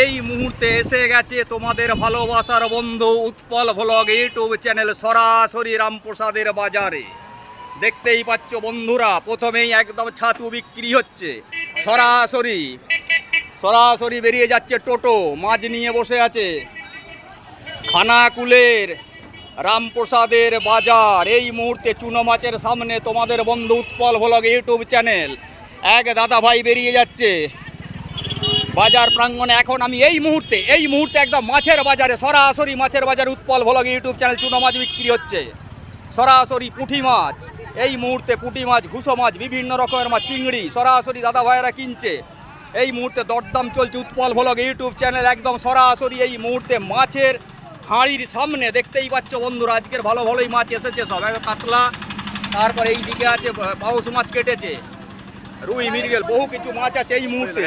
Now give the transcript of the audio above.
এই মুহূর্তে এসে গেছে তোমাদের ভালোবাসার বন্ধু উৎপল ভ্লগ ইউটিউব চ্যানেল সরাসরি রামপ্রসাদের বাজারে। দেখতেই পাচ্ছ বন্ধুরা, প্রথমেই একদম ছাতু বিক্রি হচ্ছে। সরাসরি বেরিয়ে যাচ্ছে টোটো, মাছ নিয়ে বসে আছে। খানাকুলের রামপ্রসাদের বাজার এই মুহূর্তে চুনো মাছের সামনে তোমাদের বন্ধু উৎপল ভ্লগ ইউটিউব চ্যানেল এক দাদা ভাই বেরিয়ে যাচ্ছে বাজার প্রাঙ্গণে। এখন আমি এই মুহূর্তে একদম মাছের বাজারে, সরাসরি মাছের বাজার উৎপল ভ্লগ ইউটিউব চ্যানেল। চুনো মাছ বিক্রি হচ্ছে সরাসরি, পুঁটি মাছ এই মুহূর্তে, পুঁটি মাছ, ঘুষো মাছ, বিভিন্ন রকমের মাছ, চিংড়ি সরাসরি দাদা ভাইয়েরা কিনছে। এই মুহূর্তে দরদাম চলছে উৎপল ভ্লগ ইউটিউব চ্যানেল একদম সরাসরি এই মুহূর্তে মাছের হাঁড়ির সামনে। দেখতেই পাচ্ছ বন্ধুরা, আজকের ভালোই মাছ এসেছে সব, কাতলা, তারপর এই দিকে আছে পাউস মাছ কেটেছে, রুই, মৃগেল, বহু কিছু মাছ আছে এই মুহূর্তে।